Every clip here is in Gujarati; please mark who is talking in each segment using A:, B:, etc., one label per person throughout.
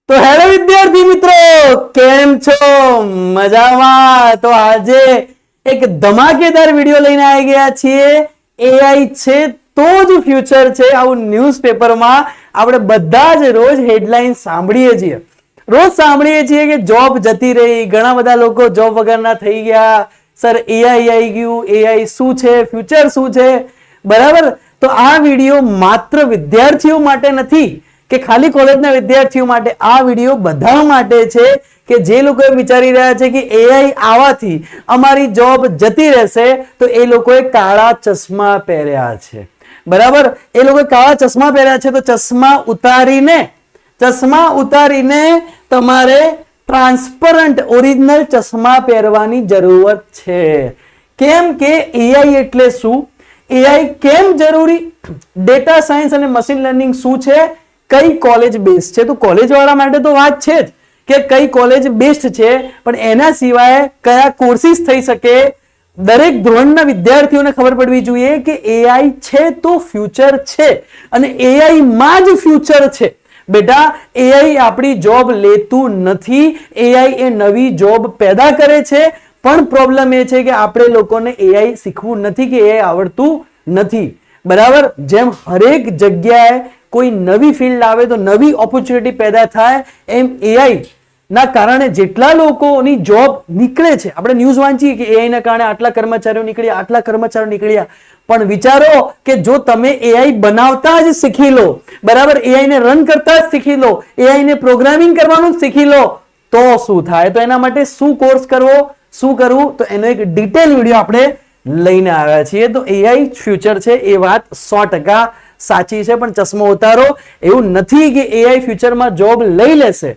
A: તો હેલો વિદ્યાર્થી મિત્રો, કેમ છો? મજામાં? તો આજે એક ધમાકેદાર વિડિયો લઈને આવી ગયા છીએ. એઆઈ છે તો જ ફ્યુચર છે, આવું ન્યૂઝપેપરમાં આપણે બધા જ રોજ હેડલાઇન સાંભળીએ છીએ. રોજ સાંભળીએ છીએ કે જોબ જતી રહી, ઘણા બધા લોકો જોબ વગરના થઈ ગયા. સર એઆઈ આવી ગયું, એઆઈ શું છે, ફ્યુચર શું છે? બરાબર. તો આ વિડિયો માત્ર વિદ્યાર્થીઓ માટે નથી કે ખાલી કોલેજના વિદ્યાર્થીઓ માટે, આ વિડિયો બધા માટે છે કે જે લોકો વિચારી રહ્યા છે કે એઆઈ આવવાથી અમારી જોબ જતી રહેશે, તો એ લોકોએ કાળા ચશ્મા પહેર્યા છે. બરાબર. એ લોકોએ કાળા ચશ્મા પહેર્યા છે, તો ચશ્મા ઉતારીને તમારે ટ્રાન્સપરન્ટ ઓરિજિનલ ચશ્મા પહેરવાની જરૂરત છે. કેમ કે એઆઈ એટલે શું, એઆઈ કેમ જરૂરી, ડેટા સાયન્સ અને મશીન લર્નિંગ શું છે, કઈ કોલેજ બેસ્ટ છે. તો કોલેજ વાળા માટે તો વાત છે જ કે કઈ કોલેજ બેસ્ટ છે, પણ એના સિવાય કયા કોર્સિસ થઈ શકે, દરેક ધોરણના વિદ્યાર્થીઓને ખબર પડવી જોઈએ કે એઆઈ છે તો ફ્યુચર છે અને એઆઈ માં જ ફ્યુચર છે. બેટા, એઆઈ આપણી જોબ લેતું નથી, એઆઈ એ નવી જોબ પેદા કરે છે. પણ પ્રોબ્લેમ એ છે કે આપણે લોકોને એઆઈ શીખવું નથી કે એઆઈ આવડતું નથી. બરાબર. જેમ હરેક જગ્યાએ કોઈ નવી ફિલ્ડ આવે તો નવી ઓપોર્ચ્યુનિટી પેદા થાય, એમ એઆઈ ના કારણે જેટલા લોકોની જોબ નીકળે છે, આપણે ન્યૂઝ વાંચીએ કે એઆઈ ના કારણે આટલા કર્મચારીઓ નીકળ્યા, આટલા કર્મચારીઓ નીકળ્યા. પણ વિચારો કે જો તમે એઆઈ બનાવતા જ શીખી લો, બરાબર, એઆઈ ને રન કરતા જ શીખી લો, એઆઈ ને પ્રોગ્રામિંગ કરવાનું જ શીખી લો, તો શું થાય? તો એના માટે શું કોર્સ કરવો, શું કરવું, તો એનો એક ડિટેલ વિડીયો આપણે લઈને આવ્યા છીએ. તો એઆઈ ફ્યુચર છે એ વાત 100% સાચી છે, પણ ચશ્મો ઉતારો. એવું નથી કે એઆઈ ફ્યુચરમાં જોબ લઈ લેશે,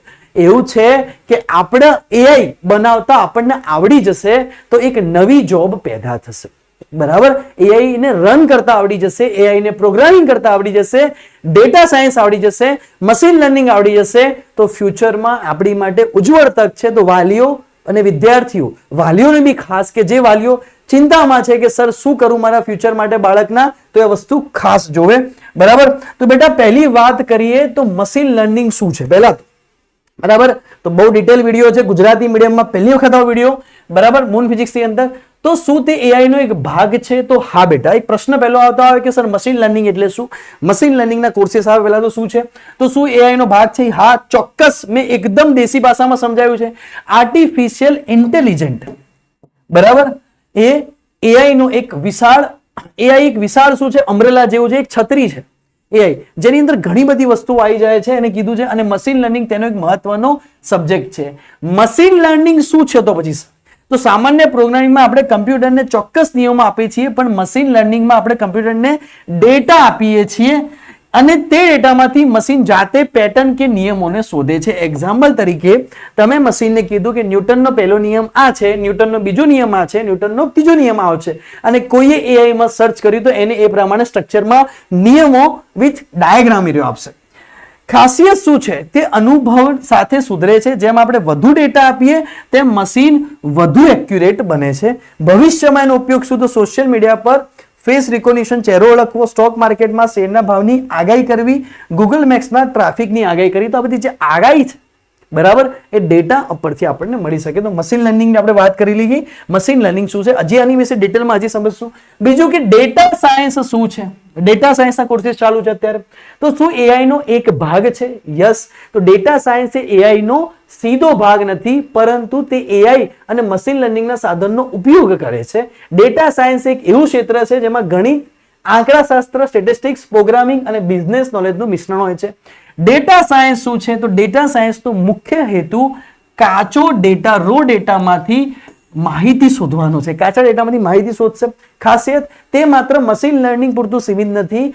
A: એવું છે કે આપણે એઆઈ બનાવતા આપણને આવડી જશે તો એક નવી જોબ પેદા થશે. બરાબર. એઆઈ ને રન કરતા આવડી જશે, એઆઈ ને પ્રોગ્રામિંગ કરતા આવડી જશે, ડેટા સાયન્સ આવડી જશે, મશીન લર્નિંગ આવડી જશે, તો ફ્યુચરમાં આપણી માટે ઉજ્જવળ તક છે. તો વાલીઓ અને વિદ્યાર્થીઓ, વાલીઓને બી ખાસ, કે જે વાલીઓ ચિંતામાં છે કે સર શું કરું મારા ફ્યુચર માટે બાળકના, તો એ વસ્તુ ખાસ જોવે. બરાબર. તો બેટા પહેલી વાત કરીએ તો મશીન લર્નિંગ શું છે પહેલા તો. બરાબર. તો બહુ ડિટેલ વિડીયો છે, ગુજરાતી મીડિયમમાં પહેલી વખત આવો વિડીયો, બરાબર, મૂન ફિઝિક્સ ની અંદર. તો શું તે એઆઈ નો એક ભાગ છે? તો હા બેટા. એક પ્રશ્ન પહેલો આવતો આવે કે સર મશીન લર્નિંગ એટલે શું, મશીન લર્નિંગના કોર્सेस આવે પહેલા તો શું છે, તો શું એઆઈ નો ભાગ છે? હા, ચોક્કસ. મેં એકદમ દેશી ભાષામાં સમજાવ્યું છે. આર્ટિફિશિયલ ઇન્ટેલિજન્ટ, બરાબર, એ એઆઈ નો એક વિશાળ, એઆઈ એક વિશાળ શું છે, અમ્બ્રેલા જેવું છે, એક છત્રી છે એઆઈ, જેની અંદર ઘણી બધી વસ્તુઓ આવી જાય છે એને કીધું છે, અને મશીન લર્નિંગ તેનો એક મહત્વનો સબ્જેક્ટ છે. મશીન લર્નિંગ શું છે? તો પછી તો સામાન્ય પ્રોગ્રામિંગમાં આપણે કમ્પ્યુટરને ચોક્કસ નિયમો આપીએ છીએ, પણ મશીન લર્નિંગમાં આપણે કમ્પ્યુટરને ડેટા આપીએ છીએ અને તે ડેટામાંથી મશીન જાતે પેટર્ન કે નિયમોને શોધે છે. એક્ઝામ્પલ તરીકે તમે મશીનને કીધું કે ન્યૂટનનો પહેલો નિયમ આ છે, ન્યૂટનનો બીજો નિયમ આ છે, ન્યૂટનનો ત્રીજો નિયમ આ છે, અને કોઈએ એઆઈમાં સર્ચ કર્યું તો એને એ પ્રમાણે સ્ટ્રક્ચરમાં નિયમો વિથ ડાયાગ્રામ આપશે. ખાસિયત શું છે? તે અનુભવ સાથે સુધરે છે. જેમ આપણે વધુ ડેટા આપીએ તેમ મશીન વધુ એક્યુરેટ બને છે. ભવિષ્યમાં એનો ઉપયોગ શું? તો સોશિયલ મીડિયા પર ફેસ રિકોગ્નિશન, ચહેરો ઓળખવો, સ્ટોક માર્કેટમાં શેરના ભાવની આગાહી કરવી, ગૂગલ મેપ્સમાં ટ્રાફિકની આગાહી કરવી. તો આ બધી જે આગાહી છે, બરાબર, એ ડેટા ઉપરથી આપણને મળી શકે. તો મશીન લર્નિંગની આપણે વાત કરી લીધી. મશીન લર્નિંગ શું છે હજી આની વિશે ડિટેલમાં હજી સમજશું. બીજું કે ડેટા સાયન્સ શું છે, ડેટા સાયન્સના કોર્सेस ચાલુ છે અત્યારે. તો શું એઆઈ નો એક ભાગ છે? યસ. તો ડેટા સાયન્સ એ એઆઈ નો સીધો ભાગ નથી, પરંતુ તે એઆઈ અને મશીન લર્નિંગના સાધનનો ઉપયોગ કરે છે. ડેટા સાયન્સ એક એવું ક્ષેત્ર છે જેમાં ગણિત, આંકડાશાસ્ત્ર, સ્ટેટિસ્ટિક્સ, પ્રોગ્રામિંગ અને બિઝનેસ નોલેજનું મિશ્રણ હોય છે. ડેટા સાયન્સ શું છે? તો ડેટા સાયન્સનો મુખ્ય હેતુ કાચો ડેટા, રો ડેટામાંથી માહિતી શોધવાનો છે. કાચા ડેટામાંથી માહિતી શોધશે. ખાસિયત, તે માત્ર મશીન લર્નિંગ પૂરતું સીમિત નથી,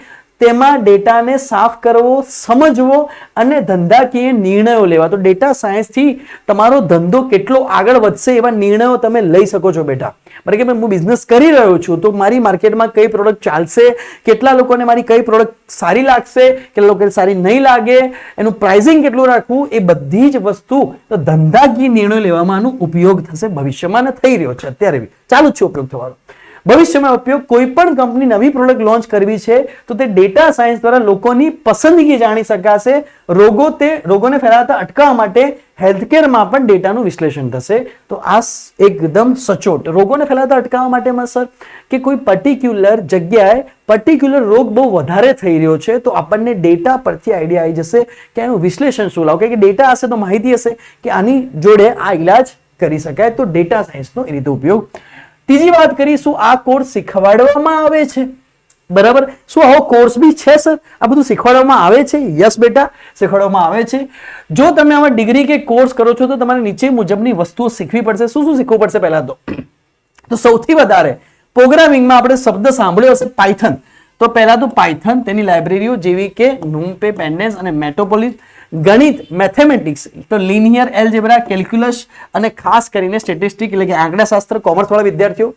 A: તેમાં ડેટાને સાફ કરવો, સમજવો અને ધંધાકીય નિર્ણયો લેવા. તો ડેટા સાયન્સથી તમારો ધંધો કેટલો આગળ વધશે એવા નિર્ણયો તમે લઈ શકો છો બેટા. બરાબર કે હું બિઝનેસ કરી રહ્યો છું તો મારી માર્કેટમાં કઈ પ્રોડક્ટ ચાલશે, કેટલા લોકોને મારી કઈ પ્રોડક્ટ સારી લાગશે, કેટલા લોકોને સારી નહીં લાગે, એનું પ્રાઇસિંગ કેટલું રાખવું, એ બધી જ વસ્તુ તો ધંધાકીય નિર્ણયો લેવામાં આનો ઉપયોગ થશે ભવિષ્યમાં, અને થઈ રહ્યો છે અત્યારે બી ચાલુ જ છે ઉપયોગ થવાનો. ભવિષ્યમાં ઉપયોગ કોઈ પણ કંપની નવી પ્રોડક્ટ લોન્ચ કરવી છે તો તે ડેટા સાયન્સ દ્વારા લોકોની પસંદગી જાણી શકાશે. રોગોને ફેલાતા અટકાવવા માટે હેલ્થકેરમાં પણ ડેટાનું વિશ્લેષણ થશે. તો આ એકદમ સચોટ રોગોને ફેલાતા અટકાવવા માટેમાં સર કે કોઈ પર્ટિક્યુલર જગ્યાએ પર્ટિક્યુલર રોગ બહુ વધારે થઈ રહ્યો છે તો આપણને ડેટા પરથી આઈડિયા આવી જશે કે એનું વિશ્લેષણ શું લાવો, કે ડેટા હશે તો માહિતી હશે કે આની જોડે આ ઇલાજ કરી શકાય. તો ડેટા સાયન્સનો એ રીતે ઉપયોગ. ત્રીજી વાત કરીશું, આ કોર્સ શીખવાડવામાં આવે છે. બરાબર, શું આવો કોર્સ બી છે સર? આ બધું શીખવાડવામાં આવે છે? યસ બેટા, શીખવાડવામાં આવે છે. જો તમે આમાં ડિગ્રી કે કોર્સ કરો છો તો તમારે નીચે મુજબની વસ્તુઓ શીખવી પડશે. શું શું શીખવું પડશે? પહેલા તો સૌથી વધારે પ્રોગ્રામિંગમાં આપણે શબ્દ સાંભળ્યો હશે પાયથન. તો પહેલા તો પાયથન, તેની લાઇબ્રેરીઓ જેવી કે NumPy, Pandas અને મેટોપોલિસ. ગણિત, મેથેમેટિક્સ તો લિનિયર એલ્જેબ્રા, કેલ્ક્યુલસ અને ખાસ કરીને સ્ટેટિસ્ટિક એટલે કે આંકડાશાસ્ત્ર કોમર્સ વાળા વિદ્યાર્થીઓ.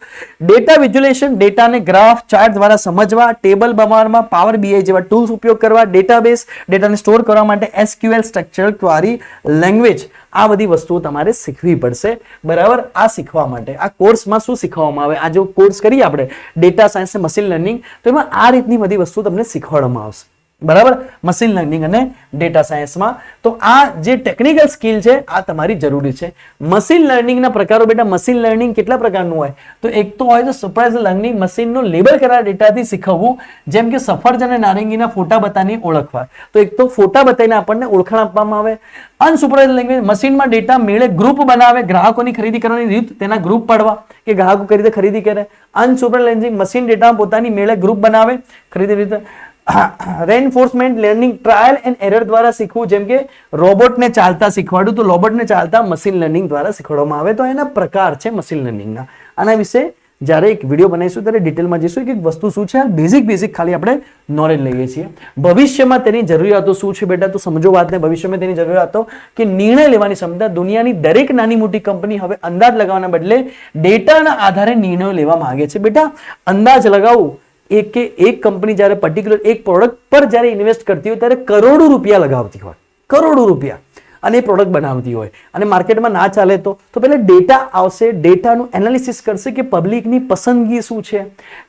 A: ડેટા વિઝ્યુલેશન, ડેટાને ગ્રાફ, ચાર્ટ દ્વારા સમજવા, ટેબલ બનાવવામાં પાવર BI જેવા ટૂલ્સ ઉપયોગ કરવા, ડેટાબેઝ, ડેટાને સ્ટોર કરવા માટે SQL, સ્ટ્રક્ચર ક્વેરી લેંગ્વેજ, આ બધી વસ્તુઓ તમારે શીખવી પડશે. બરાબર, આ શીખવા માટે આ કોર્સમાં શું શીખવામાં આવે? આ જો કોર્સ કરીએ આપણે ડેટા સાયન્સ અને મશીન લર્નિંગ, તો એમાં આ રીતની બધી વસ્તુ તમને શીખવાડવામાં આવશે. બરાબર, મશીન લર્નિંગ અને ડેટા સાયન્સમાં. તો આ જે ટેકનિકલ સ્કિલ છે આ તમારી જરૂરી છે. મશીન લર્નિંગના પ્રકારો બેટા, મશીન લર્નિંગ કેટલા પ્રકારનું હોય? તો એક તો હોય તો સરપ્રાઇઝ લર્નિંગ, મશીનનો લેબલ કરેલા ડેટાથી શીખવવું, જેમ કે સફરજન અને નારંગીના ફોટા બતાવીને ઓળખવા. તો એક તો ફોટા બતાવીને આપણને ઓળખાણ આપવામાં આવે. અનસુપરવાઇઝ લેંગ્વેજ, મશીનમાં ડેટા મેળે ગ્રુપ બનાવે, ગ્રાહકોની ખરીદી કરવાની રીત, તેના ગ્રુપ પાડવા કે ગ્રાહકો કઈ રીતે ખરીદી કરે. અનસુપરવાઇઝ લર્નિંગ, મશીન ડેટામાં પોતાની મેળે ગ્રુપ બનાવે, ખરીદી રીતે. Reinforcement learning, trial and error દ્વારા શીખવું, જેમ કે રોબોટને ચાલતા શીખવાડું તો રોબોટને ચાલતા મશીન લર્નિંગ દ્વારા શીખવાડવામાં આવે. તો એના પ્રકાર છે મશીન લર્નિંગના. આના વિશે જ્યારે એક વિડીયો બનાવીશું ત્યારે ડિટેલમાં જઈશું કે વસ્તુ શું છે. બેઝિક ખાલી આપણે નોલેજ લઈએ છીએ. ભવિષ્યમાં તેની જરૂરિયાતો શું છે બેટા? તો સમજો વાતને. ભવિષ્યમાં તેની જરૂરિયાતો કે નિર્ણય લેવાની ક્ષમતા. દુનિયાની દરેક નાની મોટી કંપની હવે અંદાજ લગાવવાના બદલે ડેટાના આધારે નિર્ણયો લેવા માંગે છે. બેટા, અંદાજ લગાવવું એક કંપની જ્યારે પર્ટિક્યુલર એક પ્રોડક્ટ પર જ્યારે ઇન્વેસ્ટ કરતી હોય ત્યારે કરોડો રૂપિયા લગાવતી હોય, કરોડો રૂપિયા, અને એ પ્રોડક્ટ બનાવતી હોય અને માર્કેટમાં ના ચાલે તો પહેલા ડેટા આવશે, ડેટાનું એનાલિસિસ કરશે કે પબ્લિકની પસંદગી શું છે,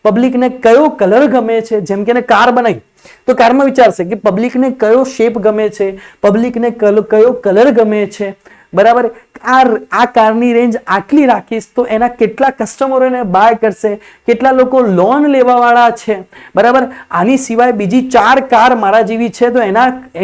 A: પબ્લિકને કયો કલર ગમે છે. જેમ કે કાર બનાવી તો કારમાં વિચારશે કે પબ્લિકને કયો શેપ ગમે છે, પબ્લિકને કયો કલર ગમે છે. બરાબર, આ કારની રેન્જ આટલી રાખીશ તો એના કેટલા કસ્ટમરો એને બાય કરશે, કેટલા લોકો લોન લેવા વાળા છે. બરાબર, આની સિવાય બીજી 4 કાર મારા જેવી છે તો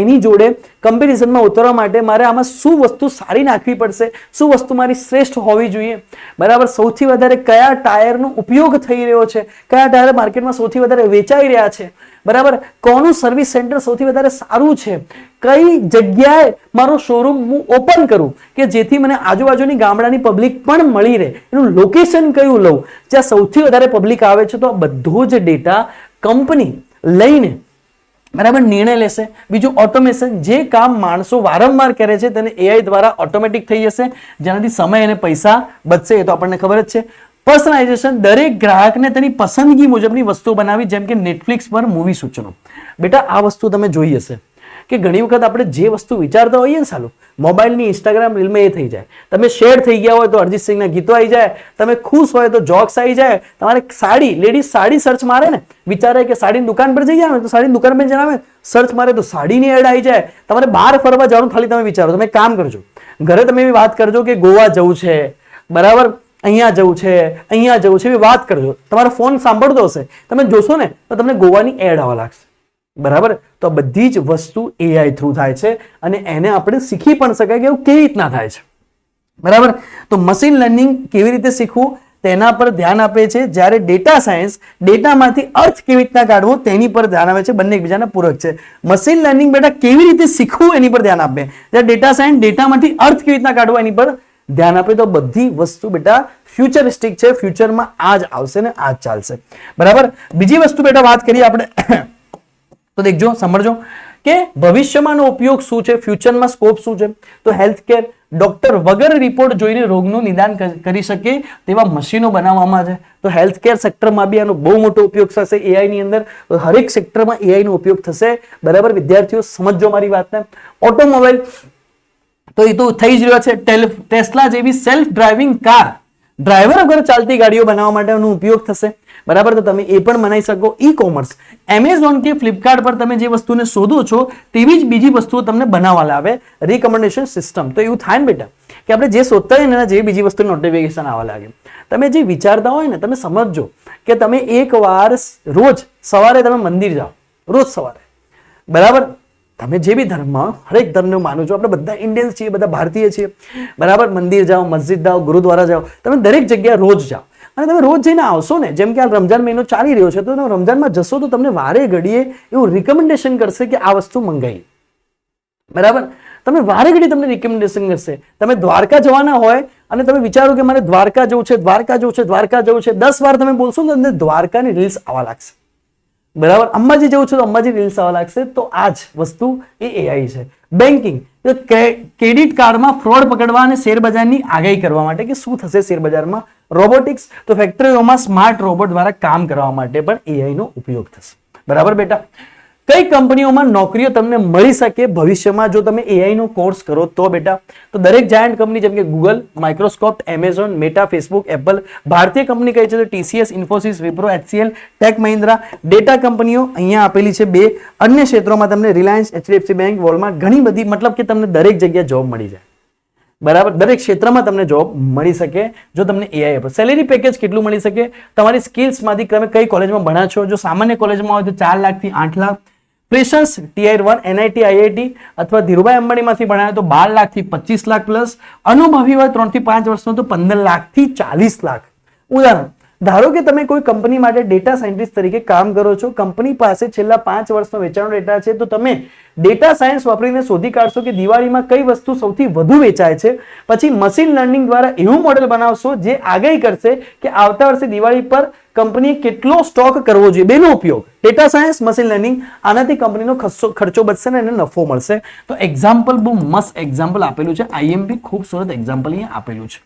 A: એની જોડે કમ્પેરિઝનમાં ઉતરવા માટે મારે આમાં શું વસ્તુ સારી નાખવી પડશે, શું વસ્તુ મારી શ્રેષ્ઠ હોવી જોઈએ. બરાબર, સૌથી વધારે કયા ટાયરનો ઉપયોગ થઈ રહ્યો છે, કયા ટાયર માર્કેટમાં સૌથી વધારે વેચાઈ રહ્યા છે. બરાબર, કોનું સર્વિસ સેન્ટર સૌથી વધારે સારું છે, કઈ જગ્યાએ મારો શોરૂમ હું ઓપન કરું કે જેથી મને આજુબાજુની ગામડાની પબ્લિક પણ મળી રહે, એનું લોકેશન કયું લઉં જ્યાં સૌથી વધારે પબ્લિક આવે છે. તો આ બધો જ ડેટા કંપની લઈને બરાબર નિર્ણય લેશે. બીજું ઓટોમેશન, જે કામ માણસો વારંવાર કરે છે તેને AI દ્વારા ઓટોમેટિક થઈ જશે, જેનાથી સમય અને પૈસા બચશે. એ તો આપણને ખબર જ છે. પર્સનલાઇઝેશન, દરેક ગ્રાહકને તેની પસંદગી મુજબની વસ્તુઓ બનાવી, જેમ કે નેટફ્લિક્સ પર મૂવી સૂચનો. બેટા, આ વસ્તુ તમે જોઈ હશે કે ઘણી વખત આપણે જે વસ્તુ વિચારતા હોઈએ ને સાલું મોબાઈલની ઇન્સ્ટાગ્રામ રીલમાં એ થઈ જાય. તમે શેર થઈ ગયા હોય તો અરિજીત સિંહના ગીતો આવી જાય, તમે ખુશ હોય તો જોક્સ આવી જાય. તમારે સાડી, લેડીઝ સાડી સર્ચ મારે ને, વિચારે કે સાડીની દુકાન પર જઈ જાય તો સાડીની દુકાન પર જણાવે, સર્ચ મારે તો સાડીની એડ આવી જાય. તમારે બહાર ફરવા જવાનું ખાલી તમે વિચારો. તમે કામ કરજો, ઘરે તમે એવી વાત કરજો કે ગોવા જવું છે, બરાબર, અહીંયા જવું છે, અહીંયા જવું છે, એવી વાત કરજો. તમારો ફોન સાંભળતો હશે, તમે જોશો ને તો તમને ગોવાની એડ આવવા લાગશે. બરાબર, તો આ બધી જ વસ્તુ AI થ્રુ થાય છે અને એને આપણે શીખી પણ શકાય કે એવું કેવી રીતના થાય છે. બરાબર, તો મશીન લર્નિંગ કેવી રીતે શીખવું તેના પર ધ્યાન આપે છે, જ્યારે ડેટા સાયન્સ ડેટામાંથી અર્થ કેવી રીતના કાઢવો તેની પર ધ્યાન આપે છે. બંને એકબીજાના પૂરક છે. મશીન લર્નિંગ બેટા કેવી રીતે શીખવું એની પર ધ્યાન આપે, જ્યારે ડેટા સાયન્સ ડેટામાંથી અર્થ કેવી રીતના કાઢવો એની પર ધ્યાન આપે. તો બધી વસ્તુ બેટા ફ્યુચરિસ્ટિક છે, ફ્યુચરમાં આ જ આવશે ને આ જ ચાલશે. બરાબર, બીજી વસ્તુ બેટા વાત કરીએ આપણે તો દેખજો, સમજો કે ભવિષ્યમાંનો ઉપયોગ શું છે, ફ્યુચરમાં સ્કોપ શું છે. તો હેલ્થકેર, ડોક્ટર વગર રિપોર્ટ જોઈને રોગનું નિદાન કરી શકે તેવા મશીનો બનાવવામાં છે. તો હેલ્થકેર સેક્ટરમાં બી આનો બહુ મોટો ઉપયોગ થશે AI ની અંદર. હરેક સેક્ટરમાં AI નો ઉપયોગ થશે. બરાબર, વિદ્યાર્થીઓ સમજો મારી વાતને. ઓટોમોબાઈલ તો એ તો થઈ જ રહ્યો છે. ટેસ્લા જેવી સેલ્ફ ડ્રાઇવિંગ કાર, ડ્રાઈવર વગર ચાલતી ગાડીઓ બનાવવા માટેનો ઉપયોગ થશે. બરાબર, તો તમે એ પણ બનાવી શકો. ઈ કોમર્સ એમેઝોન કે ફ્લિપકાર્ટ પર તમે જે વસ્તુને શોધો છો તેવી જ બીજી વસ્તુઓ તમને બનાવવા લાવે, રિકમેન્ડેશન સિસ્ટમ. તો એવું થાય ને બેટા કે આપણે જે શોધતા હોય ને એના જેવી બીજી વસ્તુની નોટિફિકેશન આવવા લાગે. તમે જે વિચારતા હોય ને તમે સમજજો કે તમે એકવાર રોજ સવારે તમે મંદિર જાઓ, રોજ સવારે, બરાબર, તમે જે બી ધર્મમાં હરેક ધર્મને માનો છો, આપણે બધા ઇન્ડિયન્સ છીએ, બધા ભારતીય છીએ, બરાબર, મંદિર જાઓ, મસ્જિદ જાઓ, ગુરુદ્વારા જાઓ, તમે દરેક જગ્યાએ રોજ જાઓ અને તમે રોજ જઈને આવશો ને, જેમ કે આ રમજાન મહિનો ચાલી રહ્યો છે તો તમે રમજાનમાં જશો તો તમને વારે ઘડીએ એવું રિકમેન્ડેશન કરશે કે આ વસ્તુ મંગાવી, બરાબર, તમે વારે ઘડી તમને રિકમેન્ડેશન કરશે. તમે દ્વારકા જવાના હોય અને તમે વિચારો કે મારે દ્વારકા જવું છે, દ્વારકા જવું છે, દ્વારકા જવું છે, 10 વાર તમે બોલશો ને તમને દ્વારકાની રીલ્સ આવવા લાગશે, બરાબર. અંબાજી જવું છે તો અંબાજી રીલ્સ આવવા લાગશે. તો આ જ વસ્તુ એ એઆઈ છે. બેન્કિંગ, ક્રેડિટ કાર્ડમાં ફ્રોડ પકડવા અને શેરબજારની આગાહી કરવા માટે કે શું થશે શેરબજારમાં. રોબોટિક્સ, તો ફેક્ટરીઓમાં સ્માર્ટ રોબોટ દ્વારા કામ કરવા માટે પણ એઆઈ નો ઉપયોગ થશે, બરાબર બેટા. કઈ કંપનીઓમાં નોકરીઓ તમને મળી શકે ભવિષ્યમાં જો તમે એઆઈ નો કોર્સ કરો તો બેટા? તો દરેક જાયન્ટ કંપની જેમ કે Google, Microsoft, Amazon, Meta, Facebook, Apple. ભારતીય કંપની કઈ છે તો TCS, Infosys, Wipro, HCL, tech Mahindra. Data કંપનીઓ અહીંયા આપેલી છે 2. અન્ય ક્ષેત્રોમાં તમને રિલાયન્સ, એચડીએફસી બેંક, વોલમાર્ટ, ઘણી બધી, મતલબ કે તમને દરેક જગ્યાએ જોબ મળી જાય, બરાબર. દરેક ક્ષેત્રમાં તમને જોબ મળી શકે જો તમને એઆઈ આપે. સેલેરી પેકેજ કેટલું મળી શકે? તમારી સ્કિલ્સમાંથી તમે કઈ કોલેજમાં ભણ્યા છો. જો સામાન્ય કોલેજમાં હોય તો 4 લાખથી 8 lakh. Freshers tier 1 NIT, IIT અથવા ધીરુભાઈ અંબાણીમાંથી ભણાય તો 12 લાખથી 25 લાખ પ્લસ. અનુભવી હોય 3 થી 5 વર્ષનો તો 15 લાખથી 40 લાખ. ઉદાહરણ, ધારો કે તમે કોઈ કંપની માટે ડેટા સાયન્ટિસ્ટ તરીકે કામ કરો છો, કંપની પાસે છેલ્લા 5 વર્ષનો વેચાણનો ડેટા છે, તો તમે ડેટા સાયન્સ વાપરીને શોધી કાઢશો કે દિવાળીમાં કઈ વસ્તુ સૌથી વધુ વેચાય છે. પછી મશીન લર્નિંગ દ્વારા એવું મોડેલ બનાવશો જે આગાહી કરશે કે આવતા વર્ષે દિવાળી પર કંપનીએ કેટલો સ્ટોક કરવો જોઈએ. બેનો ઉપયોગ ડેટા સાયન્સ, મશીન લર્નિંગ. આનાથી કંપનીનો ખર્ચો બચશે ને એને નફો મળશે. તો એક્ઝામ્પલ બહુ મસ્ત એક્ઝામ્પલ આપેલું છે. આઈએમપી ખૂબસૂરત એક્ઝામ્પલ અહીંયા આપેલું છે,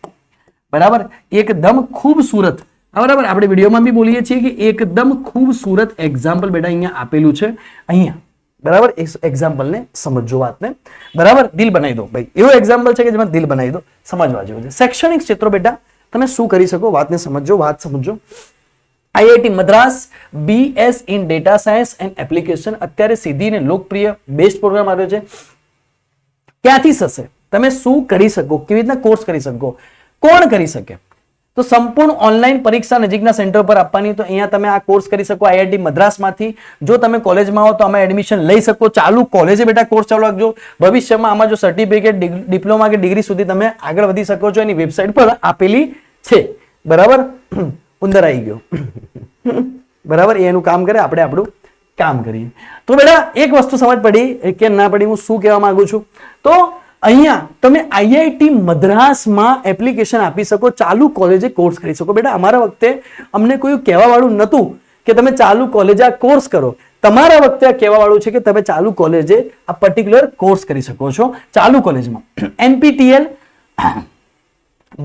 A: બરાબર. એકદમ ખૂબસૂરત, બરાબર. આપણે વિડીયોમાં બી બોલીએ છીએ કે એકદમ ખૂબસૂરત એક્ઝામ્પલ બેટા અહીંયા આપેલું છે. અહીંયા, બરાબર, એક્ઝામ્પલ ને સમજો વાતને, બરાબર. દિલ બનાવી દો ભાઈ, એવું એક્ઝામ્પલ છે કે જેમાં દિલ બનાવી દો, સમજવા જેવું છે. શૈક્ષણિક ક્ષેત્રો બેટા તમે શું કરી શકો, વાતને સમજો, વાત સમજો. IIT Madras BS in data science and application અત્યારે સીધી ને લોકપ્રિય બેસ્ટ પ્રોગ્રામ આવ્યો છે. ક્યાંથી થશે, તમે શું કરી શકો, કેવી રીતના કોર્સ કરી શકો, કોણ કરી શકે? તો સંપૂર્ણ ઓનલાઈન પરીક્ષા નજીકના સેન્ટર પર આપવાની. તો અહીંયા તમે આ કોર્સ કરી શકો આઈઆઈટી મદ્રાસમાંથી. જો તમે કોલેજમાં હો તો આમાં એડમિશન લઈ શકો. ચાલુ કોલેજે બેટા કોર્સ ચાલુ રાખજો. ભવિષ્યમાં આમાં જો સર્ટિફિકેટ, ડિપ્લોમા કે ડિગ્રી સુધી તમે આગળ વધી શકો છો. એની વેબસાઇટ પર આપેલી છે, બરાબર. ઉંદર આવી ગયો, બરાબર. એનું કામ કરે, આપણે આપણું કામ કરીએ. તો બેટા એક વસ્તુ સમજ પડી કે ના પડી, હું શું કહેવા માંગુ છું? તો અહીંયા તમે આઈઆઈટી મદ્રાસમાં એપ્લિકેશન આપી શકો, ચાલુ કોલેજે કોર્સ કરી શકો. બેટા અમારા વખતે અમને કોઈ કહેવા વાળું નતું કે તમે ચાલુ કોલેજે આ કોર્સ કરો. તમારા વખતે આ કહેવા વાળું છે કે તમે ચાલુ કોલેજે આ પર્ટિક્યુલર કોર્સ કરી શકો છો. ચાલુ કોલેજમાં એનપીટીએલ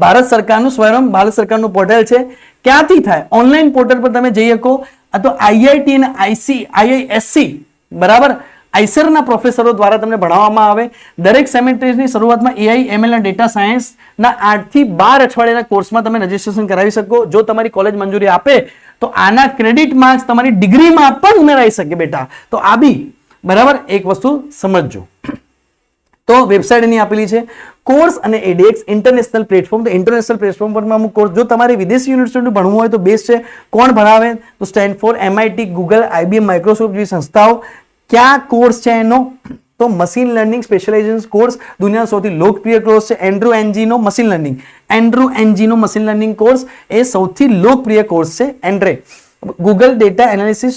A: ભારત સરકારનું સ્વયં ભારત સરકારનું પોર્ટલ છે. ક્યાંથી થાય? ઓનલાઈન પોર્ટલ પર તમે જઈ શકો. આ તો આઈઆઈટી અને આઈઆઈએસસી, બરાબર, આઈસરના પ્રોફેસરો દ્વારા તમને ભણાવવામાં આવે. દરેક સેમેસ્ટરની શરૂઆતમાં એઆઈ, એમએલ અને ડેટા સાયન્સના 8 થી 12 અઠવાડિયાના કોર્સમાં તમે રજીસ્ટ્રેશન કરાવી શકો. જો તમારી કોલેજ મંજૂરી આપે તો આના ક્રેડિટ માર્ક્સ તમારી ડિગ્રીમાં પણ ઉમેરાઈ શકે બેટા. તો આ બી, બરાબર, એક વસ્તુ સમજજો. તો વેબસાઇટ એની આપેલી છે. કોર્સ અને એડેક્સ ઇન્ટરનેશનલ પ્લેટફોર્મ. તો ઇન્ટરનેશનલ પ્લેટફોર્મ પર અમુક કોર્સ, જો તમારે વિદેશી યુનિવર્સિટી ભણવું હોય તો બેસ્ટ છે. કોણ ભણાવે? તો Stanford, MIT, Google, IBM, Microsoft જેવી સંસ્થાઓ. ક્યાં કોર્સ છે એનો? તો મશીન લર્નિંગ સ્પેશિયલાઇઝેશન કોર્સ દુનિયાનો સૌથી લોકપ્રિય કોર્સ છે. એન્ડ્રુ એનજીનો મશીન લર્નિંગ, એન્ડ્રુ એનજીનો મશીન લર્નિંગ કોર્સ એ સૌથી લોકપ્રિય કોર્સ છે. એન્ડ્રે Google data analysis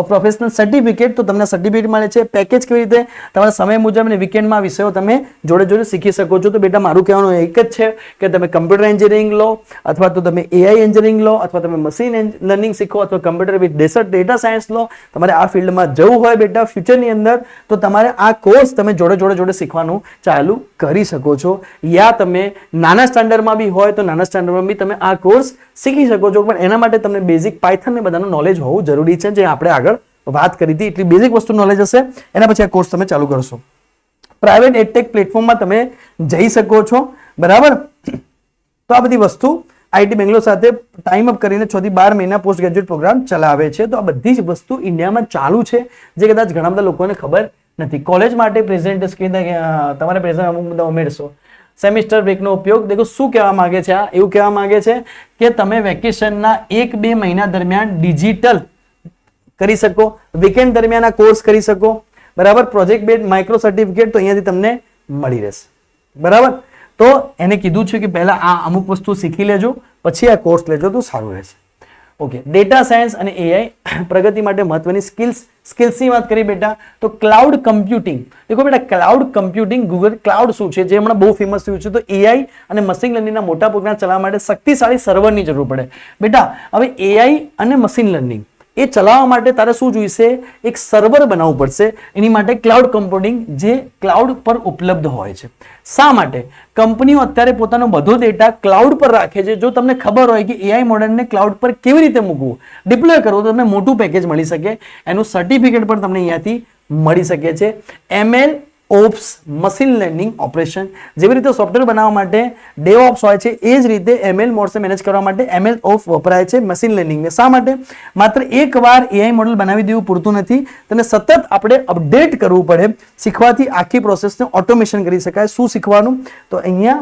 A: professional certificate. તો તમને સર્ટિફિકેટ મળે છે. પેકેજ કેવી રીતે? તમારા સમય મુજબ અને વીકેન્ડમાં વિષયો તમે જોડે જોડે શીખી શકો છો. તો બેટા મારું કહેવાનું એક જ છે કે તમે કમ્પ્યુટર એન્જિનિયરિંગ લો, અથવા તો તમે એઆઈ એન્જિનિયરિંગ લો, અથવા તમે મશીન લર્નિંગ શીખો, અથવા કમ્પ્યુટર વિથ ડેટા સાયન્સ લો. તમારે આ ફિલ્ડમાં જવું હોય બેટા ફ્યુચરની અંદર, તો તમારે આ કોર્સ તમે જોડે જોડે શીખવાનું ચાલુ કરી શકો છો. યા તમે નાના સ્ટાન્ડર્ડમાં બી હોય તો નાના સ્ટાન્ડર્ડમાં બી તમે આ કોર્સ શીખી શકો છો. પણ એના માટે તમને બેઝિક પાયથન ને બધાનું નોલેજ હોવું જરૂરી છે, જે આપણે આગળ વાત કરી હતી. એટલી બેઝિક વસ્તુ નોલેજ હશે, એના પછી આ કોર્સ તમે ચાલુ કરશો. પ્રાઇવેટ એડટેક પ્લેટફોર્મમાં તમે જઈ શકો છો, બરાબર. તો આ બધી વસ્તુ આઈઆઈટી બેંગ્લોર સાથે ટાઈમ અપ કરીને 6 થી 12 મહિના પોસ્ટ ગ્રેજ્યુએટ પ્રોગ્રામ ચલાવે છે. તો આ બધી જ વસ્તુ ઇન્ડિયામાં ચાલુ છે, જે કદાચ ઘણા બધા લોકોને ખબર નથી. કોલેજ માટે પ્રેઝન્ટ તમારે પ્રેઝન્ટ અમુક મુદ્દા ઉમેરશો. સેમિસ્ટર બ્રેકનો ઉપયોગ દેખો શું કહેવા માંગે છે, આ એવું કહેવા માંગે છે કે તમે વેકેશનના 1-2 મહિના દરમિયાન ડિજિટલ કરી શકો, વીકેન્ડ દરમિયાન આ કોર્સ કરી શકો, બરાબર. પ્રોજેક્ટ બેઝ માઇક્રો સર્ટિફિકેટ તો અહીંયાથી તમને મળી રહેશે, બરાબર. તો એને કીધું છે કે પહેલા આ અમુક વસ્તુ શીખી લેજો, પછી આ કોર્સ લેજો તો સારું રહેશે. ઓકે, ડેટા સાયન્સ અને એઆઈ પ્રગતિ માટે મહત્વની સ્કિલ્સની વાત કરી બેટા, તો ક્લાઉડ કમ્પ્યુટિંગ. દેખો બેટા, ક્લાઉડ કમ્પ્યુટિંગ, ગૂગલ ક્લાઉડ શું છે, જે હમણાં બહુ ફેમસ થયું છે. તો એઆઈ અને મશીન લર્નિંગના મોટા પ્રોગ્રામ ચલાવવા માટે શક્તિશાળી સર્વરની જરૂર પડે બેટા. હવે એઆઈ અને મશીન લર્નિંગ એ ચલાવવા માટે તારે શું જોઈશે, એક સર્વર બનાવવું પડશે. એની માટે ક્લાઉડ કમ્પ્યુટિંગ જે ક્લાઉડ પર ઉપલબ્ધ હોય છે. શા માટે? કંપનીઓ અત્યારે પોતાનો બધો ડેટા ક્લાઉડ પર રાખે છે. જો તમને ખબર હોય કે એઆઈ મોડેલને ક્લાઉડ પર કેવી રીતે મૂકવું, ડિપ્લોય કરવું, તો તમને મોટું પેકેજ મળી શકે. એનું સર્ટિફિકેટ પણ તમને અહીંયાથી મળી શકે છે. ML ops, machine learning operation, જેવી રીતે સોફ્ટવેર બનાવવા માટે ડેવઓપ્સ હોય છે, એ જ રીતે એમએલ મોડ્સને મેનેજ કરવા માટે એમએલ ઓપ્સ વપરાય છે મશીન લર્નિંગને. શા માટે? માત્ર એકવાર એઆઈ મોડેલ બનાવી દેવું પૂરતું નથી, તેને સતત આપણે અપડેટ કરવું પડે. શીખવાથી આખી પ્રોસેસને ઓટોમેશન કરી શકાય. શું શીખવાનું? તો અહીંયા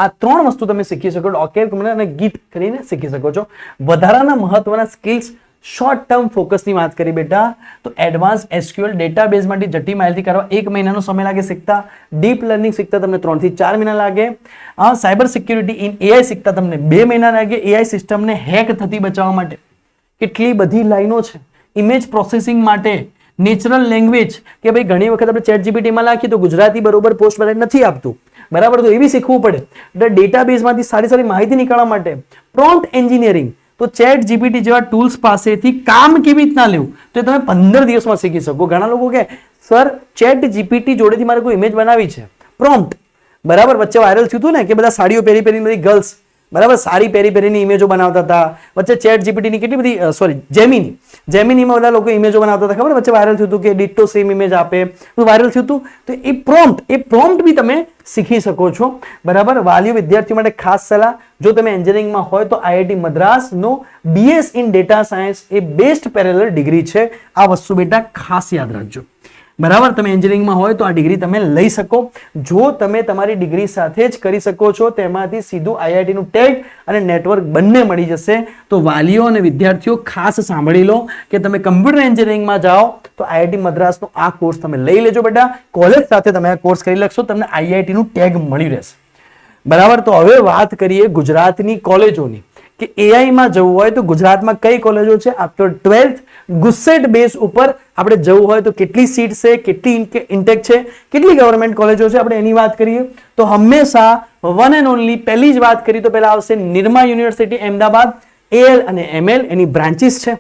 A: આ 3 વસ્તુ તમે શીખી શકો. ડોકેર અને ગીટ કરીને શીખી શકો છો. વધારાના મહત્વના સ્કિલ્સ, શોર્ટ ટર્મ ફોકસની વાત કરી બેટા, તો એડવાન્સ એસક્યુએલ ડેટાબેઝમાંથી જટિલ માહિતી કરવા 1 મહિનાનો સમય લાગે શીખતા. ડીપ લર્નિંગ શીખતા તમને 3 થી 4 મહિના લાગે. સાયબર સિક્યુરિટી ઇન એઆઈ શીખતા તમને 2 મહિના લાગે. એઆઈ સિસ્ટમને હેક થતી બચાવવા માટે કેટલી બધી લાઈનો છે. ઇમેજ પ્રોસેસિંગ માટે નેચરલ લેંગ્વેજ, કે ભાઈ ઘણી વખત આપણે ચેટ જીપીટીમાં લાખીએ તો ગુજરાતી બરોબર પોસ્ટ નથી આપતું, બરાબર. તો એ બી શીખવું પડે. ડેટાબેઝમાંથી સારી માહિતી નીકાળવા માટે પ્રોમ્પ્ટ એન્જિનિયરિંગ, તો ચેટ જીપીટી જેવા ટૂલ્સ પાસેથી કામ કેવી રીતના લેવું, તો તમે 15 દિવસમાં શીખી શકો. ઘણા લોકો કહે સર ચેટ જીપીટી જોડેથી મારે કોઈ ઇમેજ બનાવી છે, પ્રોમ્પ્ટ, બરાબર. વચ્ચે વાયરલ થયું હતું ને કે બધા સાડીઓ પહેરી બધી ગર્લ્સ, બરાબર, સાડી પહેરીની ઇમેજો બનાવતા હતા. વચ્ચે ચેટ જીપીટીની કેટલી બધી જેમિનીમાં બધા લોકો ઇમેજો બનાવતા હતા, ખબર? વચ્ચે વાયરલ થયું હતું કે ડિટ્ટો સેમ ઇમેજ આપે, વાયરલ થયું હતું. તો એ પ્રોમ્પ્ટ બી તમે શીખી શકો છો, બરાબર. વાલીઓ વિદ્યાર્થીઓ માટે ખાસ સલાહ, જો તમે એન્જિનિયરિંગમાં હોય તો આઈઆઈટી મદ્રાસનો બીએસ ઇન ડેટા સાયન્સ એ બેસ્ટ પેરેલલ ડિગ્રી છે. આ વસ્તુ બેટા ખાસ યાદ રાખજો, બરાબર. તમે એન્જિનિયરિંગમાં હોય તો આ ડિગ્રી તમે લઈ શકો. જો તમે તમારી ડિગ્રી સાથે જ કરી શકો છો, તેમાંથી સીધું આઈઆઈટીનું ટેગ અને નેટવર્ક બંને મળી જશે. તો વાલીઓ અને વિદ્યાર્થીઓ ખાસ સાંભળી લો કે તમે કમ્પ્યુટર એન્જિનિયરિંગમાં જાઓ તો આઈઆઈટી મદ્રાસનો આ કોર્સ તમે લઈ લેજો બેટા. કોલેજ સાથે તમે આ કોર્સ કરી લખશો, તમને આઈઆઈટીનું ટેગ મળી રહેશે, બરાબર. તો હવે વાત કરીએ ગુજરાતની કોલેજોની, કે એઆઈમાં જવું હોય તો ગુજરાતમાં કઈ કોલેજો છે. આફ્ટર 12th ગુસ્સેટ બેઝ ઉપર આપણે જવું હોય તો કેટલી સીટ છે, કેટલી ઇન્ટેક છે, કેટલી ગવર્મેન્ટ કોલેજો છે, આપણે એની વાત કરીએ તો હંમેશા વન એન્ડ ઓનલી પહેલી જ વાત કરી તો પહેલા આવશે નિરમા યુનિવર્સિટી અમદાવાદ. એએલ અને એમએલ એની બ્રાન્ચીસ છે.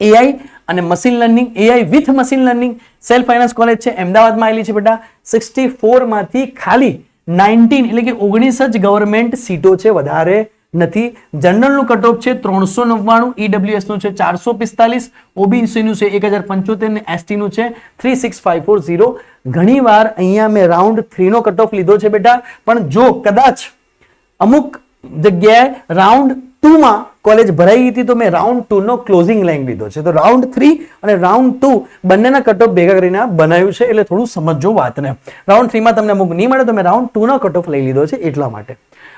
A: એઆઈ અને machine learning, AI with machine learning self finance college છે, અમદાવાદમાં આવેલી છે બેટા. 64 માંથી ખાલી 19 એટલે કે 19 જ ગવર્મેન્ટ સીટો છે, વધારે નથી. જનરલનું કટ ઓફ છે 399, ઈડબ્લ્યુએસ નું છે 445, ઓબીસી નું છે 1075 ને એસટી નું છે 36540. ઘણીવાર અહીંયા મેં રાઉન્ડ 3 નો કટ ઓફ લીધો છે બેટા, પણ જો કદાચ અમુક જગ્યાએ રાઉન્ડ 2 માં કોલેજ ભરાઈ ગઈ હતી તો મેં રાઉન્ડ 2 નો ક્લોઝિંગ લાઈન લીધો છે. તો રાઉન્ડ 3 અને રાઉન્ડ 2 બંનેના કટ ઓફ ભેગા કરીને બનાવ્યું છે, એટલે થોડું સમજો વાતને. રાઉન્ડ 3 માં તમને અમુક નહીં મળે તો મેં રાઉન્ડ 2 નો કટ ઓફ લઈ લીધો છે એટલા માટે,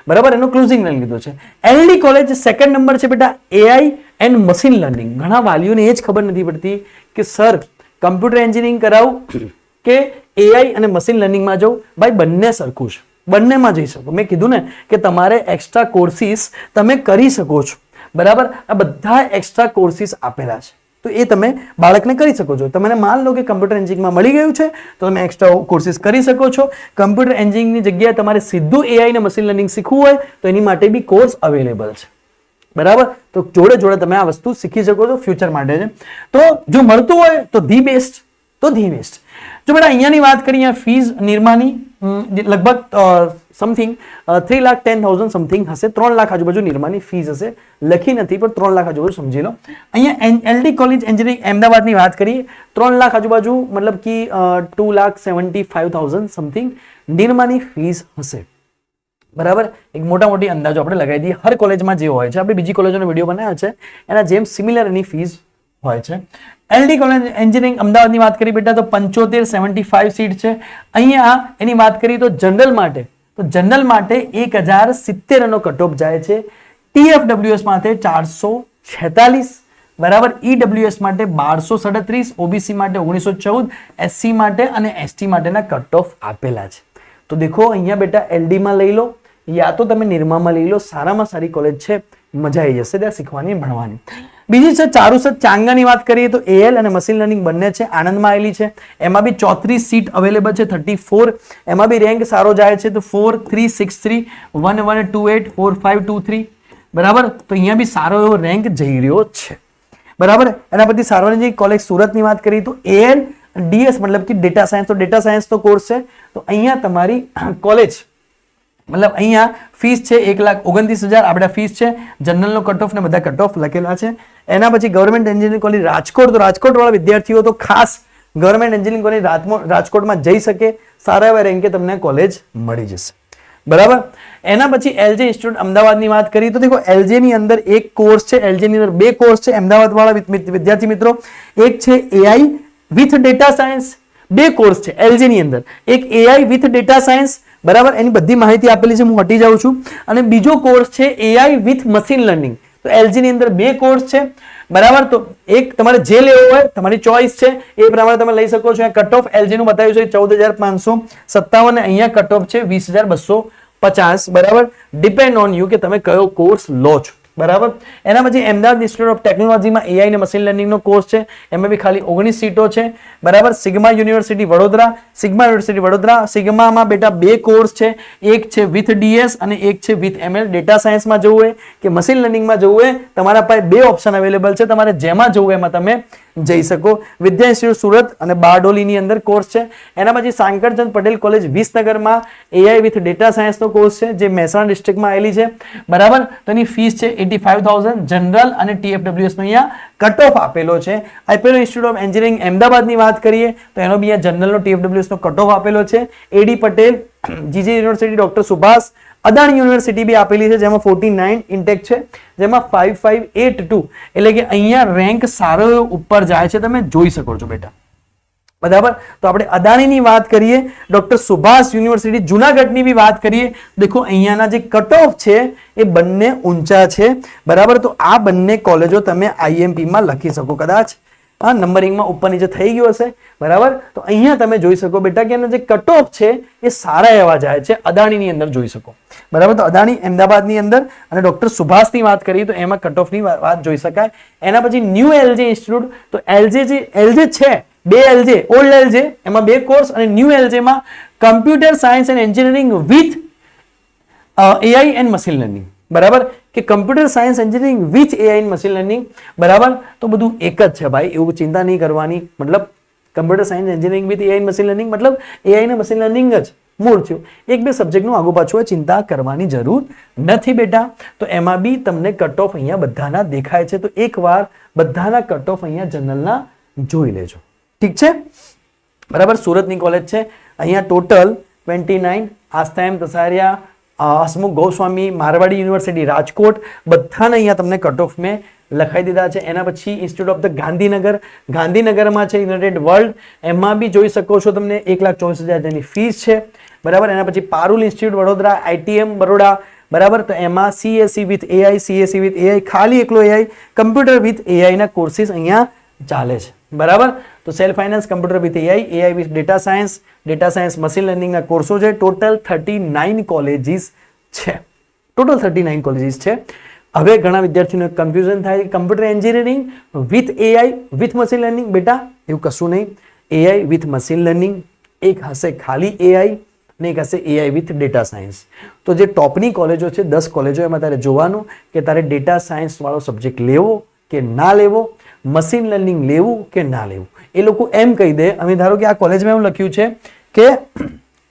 A: બરાબર. એનો ક્લોઝિંગ લાઈન લીધો છે. એલડી કોલેજ સેકન્ડ નંબર છે બેટા, એઆઈ એન્ડ મશીન લર્નિંગ. ઘણા વાલીઓને એ જ ખબર નથી પડતી કે સર કમ્પ્યુટર એન્જિનિયરિંગ કરાવું કે એઆઈ અને મશીન લર્નિંગમાં જવું. ભાઈ બંને સરખું છે, બંનેમાં જઈ શકો. મેં કીધું ને કે તમારે એક્સ્ટ્રા કોર્સિસ તમે કરી શકો છો, બરાબર. આ બધા એક્સ્ટ્રા કોર્સિસ આપેલા છે, તો એ તમે બાળકને કરી શકો છો. તમને માન લો કે કમ્પ્યુટર એન્જિનિયરિંગમાં મળી ગયું છે તો તમે એક્સ્ટ્રા કોર્સિસ કરી શકો છો. કમ્પ્યુટર એન્જિનિયરિંગની જગ્યાએ તમારે સીધું એઆઈ અને મશીન લર્નિંગ શીખવું હોય તો એની માટે બી કોર્સ અવેલેબલ છે, બરાબર. તો જોડે જોડે તમે આ વસ્તુ શીખી શકો છો, ફ્યુચર માટે છે. તો જો મળતું હોય તો ધી બેસ્ટ, તો ધી બેસ્ટ. જો બેટા અહીંયાની વાત કરીએ, અહીંયા ફીસ નિરમાની લગભગ સમથિંગ 3,10,000 સમથિંગ હશે. 3 લાખ આજુબાજુ નિરમાની ફીસ હશે, લખી નથી પણ 3 લાખ આજુબાજુ સમજી લો. અહીંયા એલડી કોલેજ એન્જિનિયરિંગ અમદાવાદની વાત કરીએ 3 લાખ આજુબાજુ, મતલબ કે 2,75,000 સમથિંગ નિરમાની ફીસ હશે, બરાબર, એક મોટા મોટી અંદાજો આપણે લગાવી દઈએ. હર કોલેજમાં જે હોય છે, આપણે બીજી કોલેજોનો વિડીયો બનાવ્યો છે એના જેમ સિમિલર એની ફીસ હોય છે. એલડી કોલેજ એન્જિનિયરિંગ અમદાવાદની વાત કરી બેટા તો 75 સીટ છે. અહીંયા એની વાત કરીએ તો જનરલ માટે 1070 નો કટ ઓફ જાય છે. TFWS માટે 446, બરાબર, EWS માટે 1237, OBC માટે 1914, SC માટે અને ST માટેના કટ ઓફ આપેલા છે. તો દેખો અહીંયા બેટા LD માં લઈ લો યા તો તમે નિરમામાં લઈ લો, સારામાં સારી કોલેજ છે, મજા આવી જશે ત્યાં શીખવાની ભણવાની. બીજી છે ચારુસત ચાંગાની વાત કરીએ તો AL અને મશીન લર્નિંગ બંને છે, આણંદમાં આવેલી છે. એમાં બી 34 સીટ અવેલેબલ છે, 34. એમાં બી રેન્ક સારો જાય છે તો 4363, 1128, 4523, બરાબર. તો અહીંયા બી સારો એવો રેન્ક જઈ રહ્યો છે, બરાબર. એના પછી સાર્વજનિક કોલેજ સુરતની વાત કરીએ તો AL DS મતલબ કે ડેટા સાયન્સ, તો ડેટા સાયન્સ તો કોર્સ છે. તો અહીંયા તમારી કોલેજ મતલબ અહીંયા ફીસ છે 1,29,000 આપણે ફીસ છે. જનરલનો કટ ઓફ ને બધા કટ ઓફ લખેલા છે. એના પછી ગવર્મેન્ટ એન્જિનિયરિંગ કોલેજ રાજકોટ, તો રાજકોટ વાળા વિદ્યાર્થીઓ તો ખાસ ગવર્મેન્ટ એન્જિનિયરિંગ કોલેજ રાજકોટમાં જઈ શકે, સારા એવા રેન્કે તમને કોલેજ મળી જશે, બરાબર. એના પછી LJ ઇન્સ્ટિટ્યૂટ અમદાવાદની વાત કરીએ તો દેખો LJ ની અંદર એક કોર્સ છે, LJ ની અંદર બે કોર્સ છે અમદાવાદ વાળા વિદ્યાર્થી મિત્રો. એક છે AI વિથ ડેટા સાયન્સ, બે કોર્સ છે LJ ની અંદર, એક AI વિથ ડેટા સાયન્સ, બરાબર. એની બધી માહિતી આપેલી છે, હું હટી જાઉં છું. અને બીજો કોર્સ છે AI વિથ મશીન લર્નિંગ. તો LG ની અંદર બે કોર્સ છે, બરાબર. તો એક તમારે જે લેવો હોય તમારી ચોઈસ છે, એ પ્રમાણે તમે લઈ શકો છો. કટ ઓફ LG નું બતાવ્યું છે 14,557 અને અહીંયા કટ ઓફ છે 20,250, બરાબર. ડિપેન્ડ ઓન યુ કે તમે કયો કોર્સ લો છો, બરાબર. એના પછી અમદાવાદ ઇન્સ્ટિટ્યૂટ ઓફ ટેકનોલોજીમાં AI અને મશીન લર્નિંગ નો કોર્સ છે, એમાં બી ખાલી 19 સીટો છે, બરાબર. સિગ્મા યુનિવર્સિટી વડોદરા, સિગ્મામાં બેટા બે કોર્સ છે, એક છે વિથ DS અને એક છે વિથ ML. ડેટા સાયન્સમાં જવું હોય કે મશીન લર્નિંગમાં જવું હોય, તમારા પાસે બે ઓપ્શન અવેલેબલ છે, તમારે જેમાં જવું એમાં તમે જઈ શકો. વિદ્યા ઇન્સ્ટિટ્યૂટ સુરત અને બારડોલીની અંદર કોર્સ છે. એના પછી સાંકરચંદ પટેલ કોલેજ વિસનગરમાં AI વિથ ડેટા સાયન્સનો કોર્સ છે, જે મહેસાણા ડિસ્ટ્રિક્ટમાં આવેલી છે, બરાબર. તો એની ફીસ છે 85,000. જનરલ અને TFWS નો અહીંયા કટ ઓફ આપેલો છે. આપેલો ઇન્સ્ટિટ્યૂટ ઓફ એન્જિનિયરિંગ અમદાવાદની વાત કરીએ તો એનો બી અહીંયા જનરલનો TFWS નો કટ ઓફ આપેલો છે. AD Patel, GJ university doctor Subhash, Adani university બી આપેલી છે, જેમાં 49 ઇન્ટેક છે, જેમાં 5582, એટલે કે અહીંયા રેન્ક સારો ઉપર જાય છે, તમે જોઈ શકો છો બેટા, બરાબર. તો આપણે અદાણીની વાત કરીએ, ડોક્ટર સુભાષ યુનિવર્સિટી જુનાગઢની બી વાત કરીએ, દેખો અહીંયાના જે કટ ઓફ છે એ બંને ઊંચા છે, બરાબર. તો આ બંને કોલેજો તમે IMP માં લખી શકો, કદાચ આ નંબરિંગમાં ઉપર નીચે થઈ ગયો હશે, બરાબર. તો અહીંયા તમે જોઈ શકો બેટા કે એના જે કટ ઓફ છે એ સારા એવા જાય છે, અદાણીની અંદર જોઈ શકો, બરાબર. તો અદાણી અમદાવાદની અંદર અને ડોક્ટર સુભાષની વાત કરીએ તો એમાં કટ ઓફની વાત જોઈ શકાય. એના પછી ન્યૂ LJ ઇન્સ્ટિટ્યૂટ, તો LJ છે, બે LJ, ઓલ્ડ LJ એમાં બે કોર્સ અને ન્યૂ LJ માં computer science and engineering with AI and machine learning, બરાબર. કે computer science engineering with AI and machine learning, બરાબર. તો બધું એક જ છે ભાઈ, એવું ચિંતા નહીં કરવાની. મતલબ computer science engineering with AI and machine learning મતલબ AI અને મશીન લર્નિંગ જ મૂળ થયું. એક બે સબ્જેક્ટનું આગુ પાછું ચિંતા કરવાની જરૂર નથી બેટા. તો એમાં બી તમને કટ ઓફ અહીંયા બધાના દેખાય છે, તો એકવાર બધાના કટ ઓફ અહીંયા જનરલના જોઈ લેજો, ઠીક છે, બરાબર. સુરતની કોલેજ છે, અહીંયા ટોટલ 29, આસ્થા એમ તસારિયા, હસમુખ ગોસ્વામી, મારવાડી યુનિવર્સિટી રાજકોટ, બધાને અહીંયા તમને કટ ઓફ મેં લખાઈ દીધા છે. એના પછી ઇન્સ્ટિટ્યૂટ ઓફ ધ ગાંધીનગરમાં છે યુનાઇટેડ વર્લ્ડ, એમાં બી જોઈ શકો છો તમને 1,24,000 જેની ફીસ છે, બરાબર. એના પછી પારુલ ઇન્સ્ટિટ્યૂટ વડોદરા, ITM બરોડા, બરાબર. તો એમાં CSE વિથ AI, ખાલી એકલો AI, કમ્પ્યુટર વિથ AI ના કોર્સિસ અહીંયા ચાલે છે, બરાબર. તો self finance, computer with AI with data science machine લર્નિંગના કોર્સો છે. ટોટલ 39 કોલેજીસ છે, હવે ઘણા વિદ્યાર્થીઓને કન્ફ્યુઝન થાય કે computer engineering with AI with machine learning, બેટા એવું કશું નહીં. AI વિથ મશીન લર્નિંગ એક હશે ખાલી AI અને એક હશે AI વિથ ડેટા સાયન્સ. તો જે ટોપની કોલેજો છે 10 કોલેજો, એમાં તારે જોવાનું કે તારે ડેટા સાયન્સ વાળો સબ્જેક્ટ લેવો કે ના લેવો, મશીન લર્નિંગ લેવું કે ના લેવું. એ લોકો એમ કહી દે, અમે ધારો કે આ કોલેજમાં એવું લખ્યું છે કે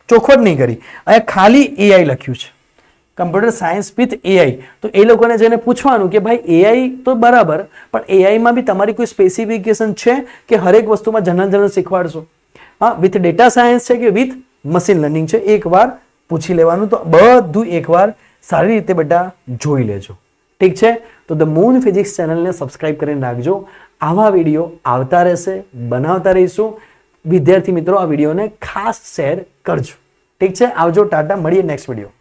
A: ચોખવટ નહીં કરી, અહીંયા ખાલી AI લખ્યું છે, કમ્પ્યુટર સાયન્સ વિથ AI, તો એ લોકોને જઈને પૂછવાનું કે ભાઈ AI તો બરાબર, પણ AI માં બી તમારી કોઈ સ્પેસિફિકેશન છે કે હરેક વસ્તુમાં જનરલ શીખવાડશો? હા, વિથ ડેટા સાયન્સ છે કે વિથ મશીન લર્નિંગ છે, એકવાર પૂછી લેવાનું. તો બધું એકવાર સારી રીતે બેટા જોઈ લેજો. ઠીક છે? તો ધ મૂન ફિઝિક્સ ચેનલને સબસ્ક્રાઇબ કરીને રાખજો. આવા વિડીયો આવતા રહેશે, બનાવતા રહીશું. વિદ્યાર્થી મિત્રો આ વિડીયોને ખાસ શેર કરજો. ઠીક છે? આવજો, ટાટા, મળીએ નેક્સ્ટ વિડીયો.